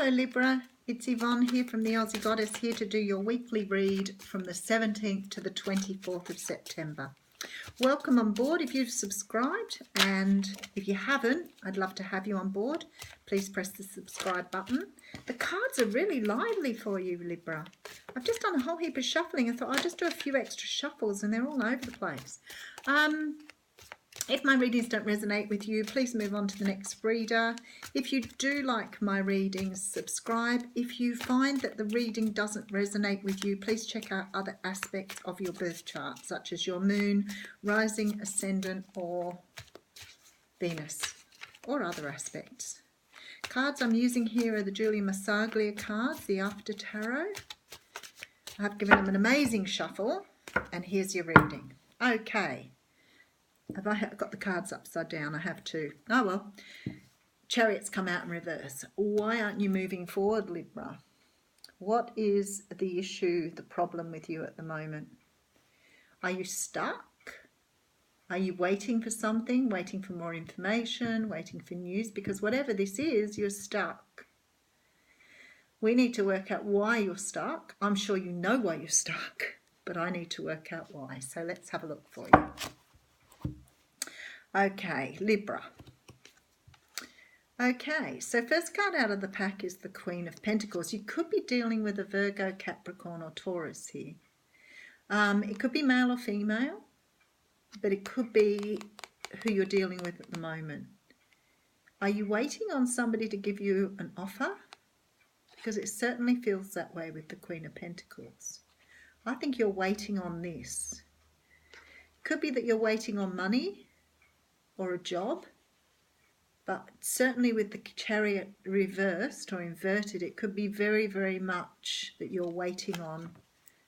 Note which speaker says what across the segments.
Speaker 1: Hello Libra, it's Yvonne here from the Aussie Goddess, here to do your weekly read from the 17th to the 24th of September. Welcome on board if you've subscribed, and if you haven't, I'd love to have you on board. Please press the subscribe button. The cards are really lively for you, Libra. I've just done a whole heap of shuffling. I thought I'll just do a few extra shuffles and they're all over the place. If my readings don't resonate with you, please move on to the next reader. If you do like my readings, subscribe. If you find that the reading doesn't resonate with you, please check out other aspects of your birth chart, such as your moon, rising, ascendant, or Venus, or other aspects. Cards I'm using here are the Julia Massaglia cards, the After Tarot. I've given them an amazing shuffle, and here's your reading. Okay. Have I got the cards upside down? I have to. Oh well. Chariots come out in reverse. Why aren't you moving forward, Libra? What is the issue, the problem with you at the moment? Are you stuck? Are you waiting for something, waiting for more information, waiting for news? Because whatever this is, you're stuck. We need to work out why you're stuck. I'm sure you know why you're stuck, but I need to work out why. So let's have a look for you. Okay, Libra. Okay, so first card out of the pack is the Queen of Pentacles. You could be dealing with a Virgo, Capricorn or Taurus here. It could be male or female, but it could be who you're dealing with at the moment. Are you waiting on somebody to give you an offer? Because it certainly feels that way with the Queen of Pentacles. I think you're waiting on this. It could be that you're waiting on money or a job, but certainly with the Chariot reversed or inverted, it could be very, very much that you're waiting on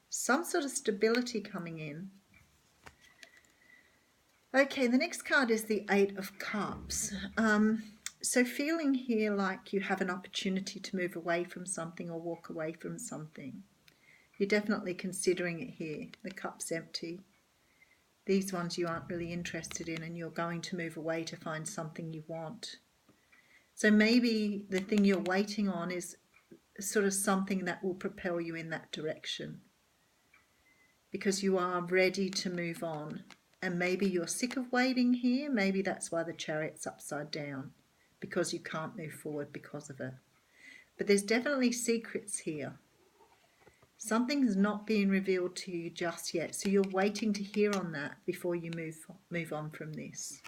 Speaker 1: some sort of stability coming in. Okay, the next card is the Eight of Cups. So feeling here like you have an opportunity to move away from something or walk away from something. You're definitely considering it here. The cup's empty. These ones you aren't really interested in, and you're going to move away to find something you want. So maybe the thing you're waiting on is sort of something that will propel you in that direction, because you are ready to move on. And maybe you're sick of waiting here. Maybe that's why the Chariot's upside down, because you can't move forward because of it. But there's definitely secrets here. Something's not being revealed to you just yet, so you're waiting to hear on that before you move on from this.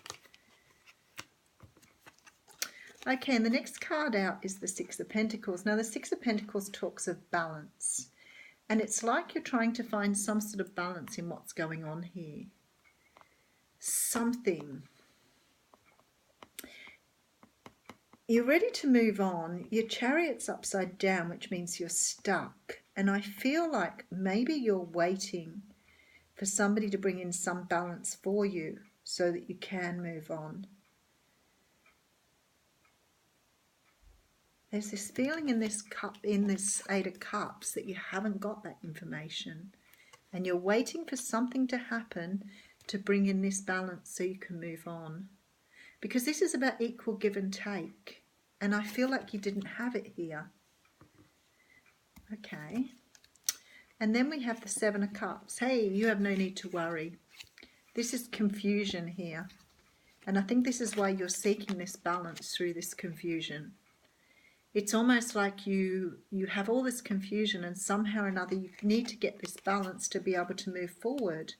Speaker 1: Okay, and the next card out is the Six of Pentacles. Now, the Six of Pentacles talks of balance, and it's like you're trying to find some sort of balance in what's going on here. Something. You're ready to move on. Your Chariot's upside down, which means you're stuck. And I feel like maybe you're waiting for somebody to bring in some balance for you so that you can move on. There's this feeling in this cup, in this Eight of Cups, that you haven't got that information. And you're waiting for something to happen to bring in this balance so you can move on. Because this is about equal give and take. And I feel like you didn't have it here. Okay. And then we have the Seven of Cups. Hey, you have no need to worry. This is confusion here. And I think this is why you're seeking this balance through this confusion. It's almost like you have all this confusion, and somehow or another you need to get this balance to be able to move forward.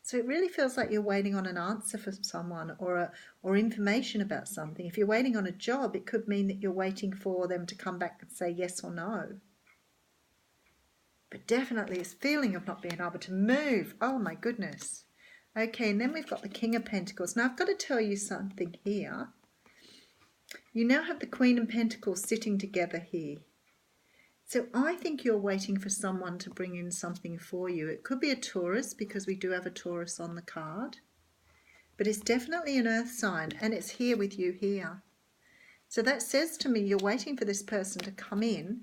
Speaker 1: So it really feels like you're waiting on an answer from someone, or information about something. If you're waiting on a job, it could mean that you're waiting for them to come back and say yes or no. But definitely this feeling of not being able to move. Oh my goodness. Okay, and then we've got the King of Pentacles. Now I've got to tell you something here. You now have the Queen and Pentacles sitting together here. So I think you're waiting for someone to bring in something for you. It could be a Taurus, because we do have a Taurus on the card. But it's definitely an earth sign, and it's here with you here. So that says to me you're waiting for this person to come in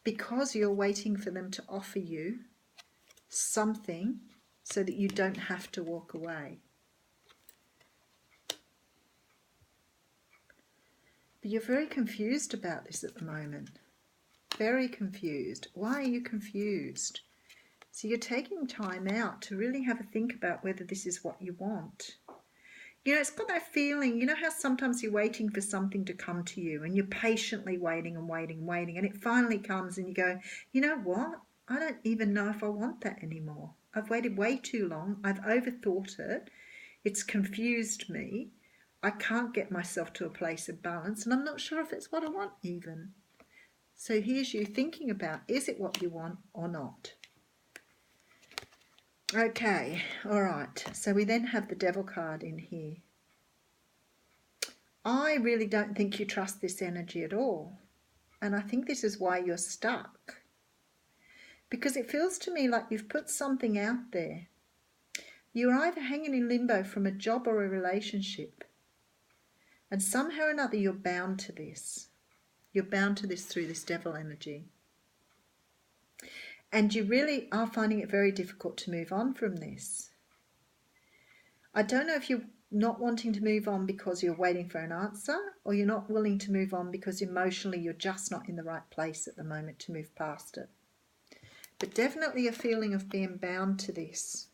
Speaker 1: because you're waiting for them to offer you something so that you don't have to walk away. But you're very confused about this at the moment. Very confused. Why are you confused? So you're taking time out to really have a think about whether this is what you want. You know, it's got that feeling, you know how sometimes you're waiting for something to come to you and you're patiently waiting and waiting and waiting, and it finally comes and you go, you know what? I don't even know if I want that anymore. I've waited way too long. I've overthought it. It's confused me. I can't get myself to a place of balance, and I'm not sure if it's what I want even. So here's you thinking about, is it what you want or not? Okay, all right. So we then have the Devil card in here. I really don't think you trust this energy at all. And I think this is why you're stuck. Because it feels to me like you've put something out there. You're either hanging in limbo from a job or a relationship. And somehow or another you're bound to this. You're bound to this through this Devil energy. And you really are finding it very difficult to move on from this. I don't know if you're not wanting to move on because you're waiting for an answer, or you're not willing to move on because emotionally you're just not in the right place at the moment to move past it. But definitely a feeling of being bound to this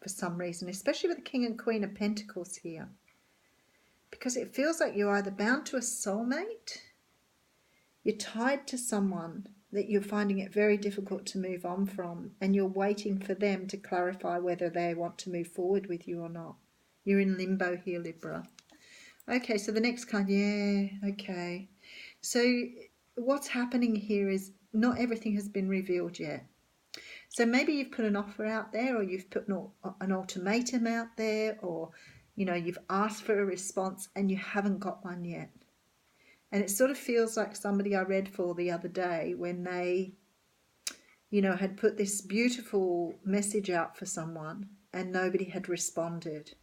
Speaker 1: for some reason, especially with the King and Queen of Pentacles here. Because it feels like you're either bound to a soulmate, you're tied to someone that you're finding it very difficult to move on from, and you're waiting for them to clarify whether they want to move forward with you or not. You're in limbo here, Libra. Okay, so the next card, yeah, okay. So what's happening here is not everything has been revealed yet. So maybe you've put an offer out there, or you've put an ultimatum out there, or, you know, you've asked for a response and you haven't got one yet. And it sort of feels like somebody I read for the other day when they, you know, had put this beautiful message out for someone and nobody had responded.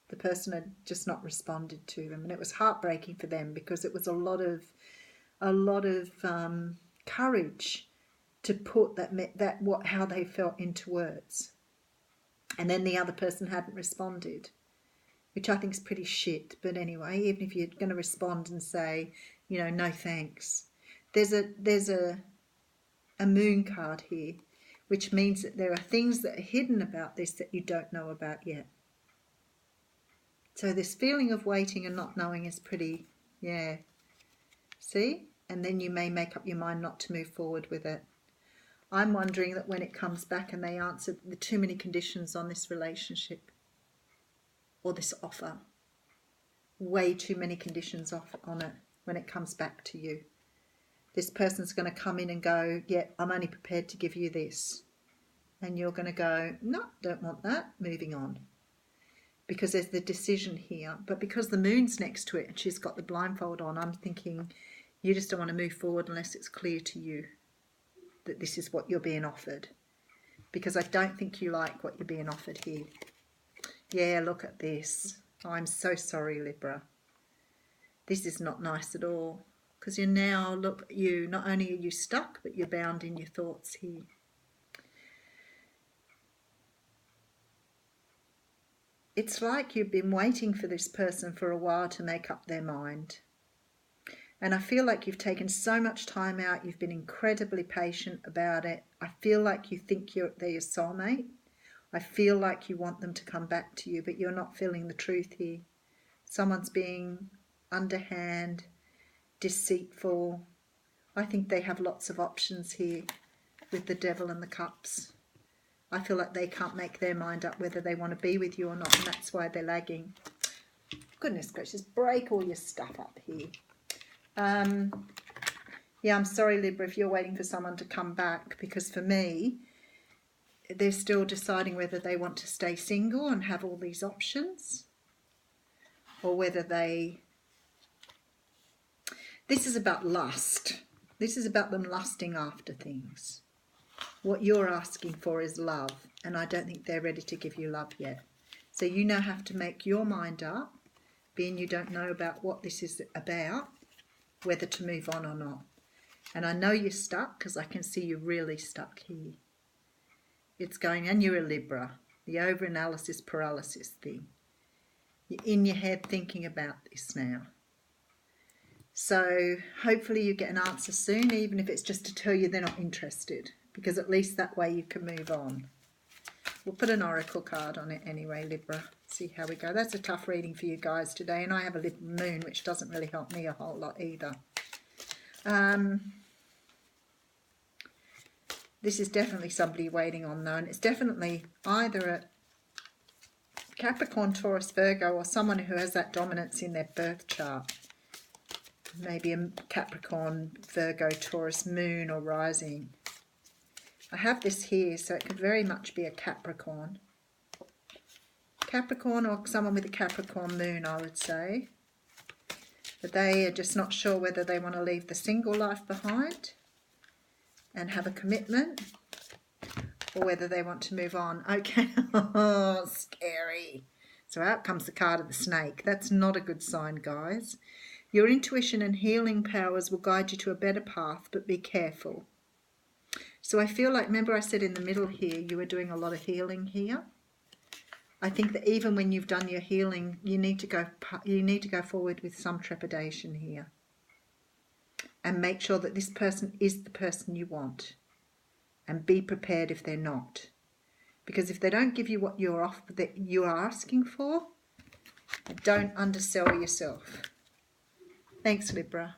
Speaker 1: The person had just not responded to them, and it was heartbreaking for them because it was a lot of courage to put how they felt into words, and then the other person hadn't responded, which I think is pretty shit. But anyway, even if you're going to respond and say, you know, no thanks, there's a moon card here, which means that there are things that are hidden about this that you don't know about yet. So this feeling of waiting and not knowing is pretty, yeah. See? And then you may make up your mind not to move forward with it. I'm wondering that when it comes back and they answer the too many conditions on this relationship or this offer, way too many conditions on it when it comes back to you. This person's going to come in and go, yeah, I'm only prepared to give you this. And you're going to go, no, don't want that, moving on. Because there's the decision here, but because the moon's next to it and she's got the blindfold on, I'm thinking you just don't want to move forward unless it's clear to you that this is what you're being offered. Because I don't think you like what you're being offered here. Yeah, look at this. I'm so sorry, Libra. This is not nice at all. Because you're now, look at you, not only are you stuck, but you're bound in your thoughts here. It's like you've been waiting for this person for a while to make up their mind. And I feel like you've taken so much time out. You've been incredibly patient about it. I feel like you think they're your soulmate. I feel like you want them to come back to you, but you're not feeling the truth here. Someone's being underhand, deceitful. I think they have lots of options here with the Devil and the Cups. I feel like they can't make their mind up whether they want to be with you or not, and that's why they're lagging. Goodness gracious, break all your stuff up here. Yeah, I'm sorry, Libra, if you're waiting for someone to come back, because for me, they're still deciding whether they want to stay single and have all these options, or whether they... This is about lust. This is about them lusting after things. What you're asking for is love, and I don't think they're ready to give you love yet. So you now have to make your mind up, being you don't know about what this is about, whether to move on or not. And I know you're stuck because I can see you're really stuck here. It's going, and you're a Libra, the over-analysis paralysis thing. You're in your head thinking about this now. So hopefully you get an answer soon, even if it's just to tell you they're not interested, because at least that way you can move on. We'll put an oracle card on it anyway, Libra. See how we go. That's a tough reading for you guys today, and I have a Libra moon, which doesn't really help me a whole lot either. This is definitely somebody waiting on, though, and it's definitely either a Capricorn, Taurus, Virgo, or someone who has that dominance in their birth chart. Maybe a Capricorn, Virgo, Taurus, moon or rising. I have this here, so it could very much be a Capricorn. Capricorn or someone with a Capricorn moon, I would say. But they are just not sure whether they want to leave the single life behind and have a commitment, or whether they want to move on. Okay, oh, scary. So out comes the card of the snake. That's not a good sign, guys. Your intuition and healing powers will guide you to a better path, but be careful. So I feel like, remember I said in the middle here, you were doing a lot of healing here. I think that even when you've done your healing, you need to go forward with some trepidation here. And make sure that this person is the person you want. And be prepared if they're not. Because if they don't give you what you're asking for, don't undersell yourself. Thanks, Libra.